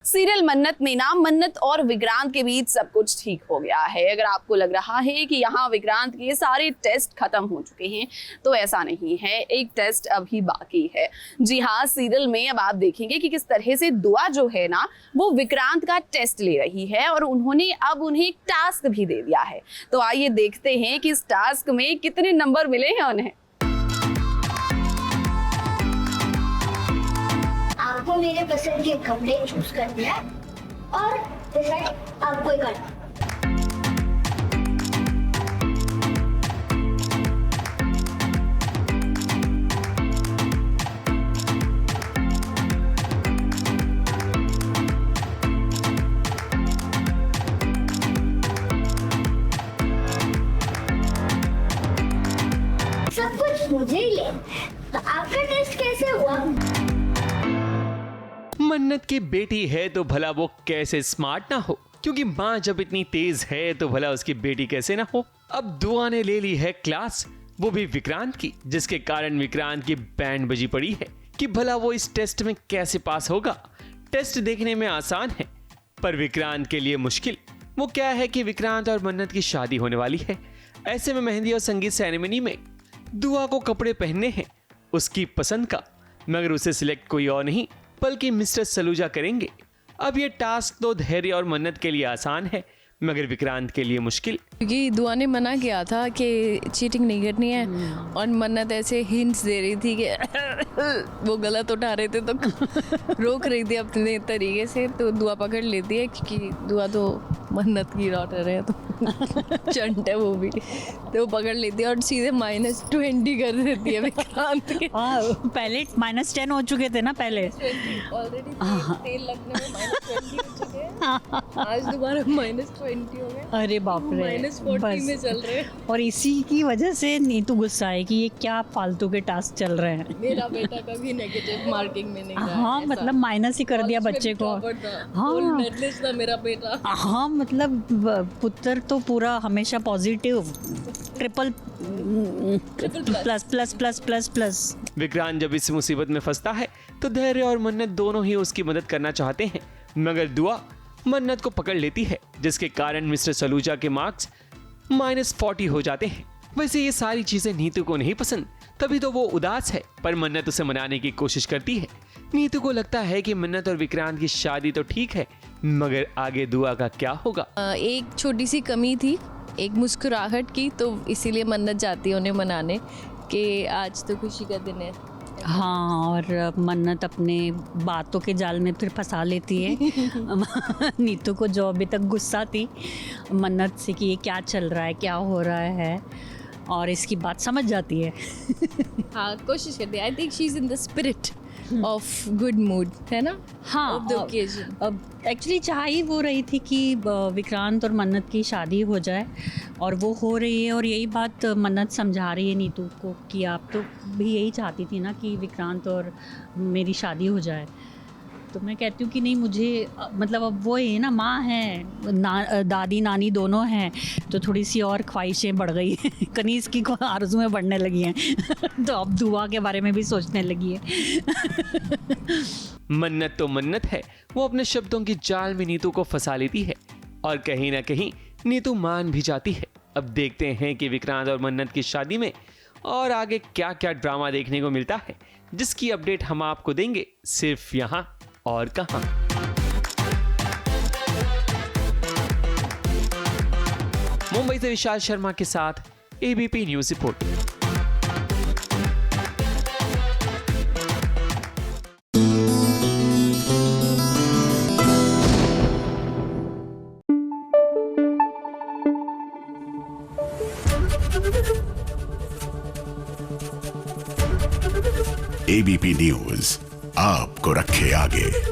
Serial मन्नत में ना मन्नत और विक्रांत के बीच सब कुछ ठीक हो गया है। अगर आपको लग रहा है कि यहाँ विक्रांत के सारे टेस्ट खत्म हो चुके हैं तो ऐसा नहीं है, एक टेस्ट अभी बाकी है। जी हाँ, सीरियल में अब आप देखेंगे कि किस तरह से दुआ जो है ना वो विक्रांत का टेस्ट ले रही है और उन्होंने अब उन्हें एक टास्क भी दे दिया है। तो आइए देखते हैं कि इस टास्क में कितने नंबर मिले हैं उन्हें। आपको मेरे पसंद के कपड़े चूज करने हैं और डिसाइड आपको ही करना। सब कुछ मुझे ही लेना है, तो आपका टेस्ट कैसे हुआ? मन्नत की बेटी है तो भला वो कैसे स्मार्ट ना हो, क्योंकि माँ जब इतनी तेज है तो भला उसकी बेटी कैसे ना हो। अब दुआ ने ले ली है क्लास, वो भी विक्रांत की, जिसके कारण विक्रांत की बैंड बजी पड़ी है कि भला वो इस टेस्ट में कैसे पास होगा। टेस्ट देखने में आसान है पर विक्रांत के लिए मुश्किल। वो क्या है कि विक्रांत और मन्नत की शादी होने वाली है। ऐसे में मेहंदी और संगीत सेरेमनी में दुआ को कपड़े पहनने हैं उसकी पसंद का, मगर उसे सिलेक्ट कोई और नहीं बल्कि मिस्टर सलूजा करेंगे। अब ये टास्क तो धैर्य और मन्नत के लिए आसान है मगर विक्रांत के लिए मुश्किल, क्योंकि दुआ ने मना किया था कि चीटिंग नहीं करनी है और मन्नत ऐसे हिंट्स दे रही थी कि वो गलत उठा रहे थे तो रोक रही थी अपने तरीके से। तो दुआ पकड़ लेती है क्योंकि दुआ तो मन्नत की डॉटर है तो चंट है वो भी, तो वो पकड़ लेती है और सीधे -20 कर देती है विक्रांत के। हाँ, पहले -10 हो चुके थे ना पहले। ऑलरेडी तेल लगने में -20 हो चुके हैं, आज दोबारा -20 हो गए। अरे बाप रे, -40 में चल रहे हैं। और इसी की वजह से नीतू गुस्सा है कि ये क्या फालतू के टास्क चल रहे हैं। मेरा बेटा कभी नेगेटिव मार्किंग में नहीं रहा। हाँ, मतलब माइनस ही कर दिया बच्चे को। हाँ, मेडलिस्ट था मेरा बेटा। हाँ, मतलब पुत्र तो पूरा हमेशा पॉजिटिव, ट्रिपल प्लस। विक्रांत जब इस मुसीबत में फंसता है तो धैर्य और मन्नत दोनों ही उसकी मदद करना चाहते हैं, मगर दुआ मन्नत को पकड़ लेती है, जिसके कारण मिस्टर सलूजा के मार्क्स -40 हो जाते हैं। वैसे ये सारी चीजें नीतू को नहीं पसंद, तभी तो वो उदास है, पर मन्नत उसे मनाने की कोशिश करती है। नीतू को लगता है कि मन्नत और विक्रांत की शादी तो ठीक है, मगर आगे दुआ का क्या होगा। एक छोटी सी कमी थी, एक मुस्कुराहट की, तो इसीलिए मन्नत जाती है उन्हें मनाने कि आज तो खुशी का दिन है। हाँ, और मन्नत अपने बातों के जाल में फिर फंसा लेती है नीतू को, जो अभी तक गुस्सा थी मन्नत से कि ये क्या चल रहा है, क्या हो रहा है, और इसकी बात समझ जाती है। हाँ, कोशिश करती है। I think she is in the spirit of good mood, है ना। हाँ, ऑफ द ओकेजन। अब एक्चुअली चाह ही वो रही थी कि विक्रांत और मन्नत की शादी हो जाए, और वो हो रही है। और यही बात मन्नत समझा रही है नीतू को कि आप तो भी यही चाहती थी ना कि विक्रांत और मेरी शादी हो जाए। तो मैं कहती हूँ कि नहीं, मुझे मतलब अब वो है ना, माँ है, दादी नानी दोनों हैं, तो थोड़ी सी और ख्वाहिशें बढ़ गई हैं कनीज की आरज़ुएं बढ़ने लगी हैं तो अब दुआ के बारे में भी सोचने लगी है मन्नत तो मन्नत है, वो अपने शब्दों की जाल में नीतू को फंसा लेती है और कहीं ना कहीं नीतू मान भी जाती है। अब देखते हैं कि विक्रांत और मन्नत की शादी में और आगे क्या क्या ड्रामा देखने को मिलता है, जिसकी अपडेट हम आपको देंगे सिर्फ यहाँ और कहां। मुंबई से विशाल शर्मा के साथ ABP news report. ABP news आपको रखे आगे।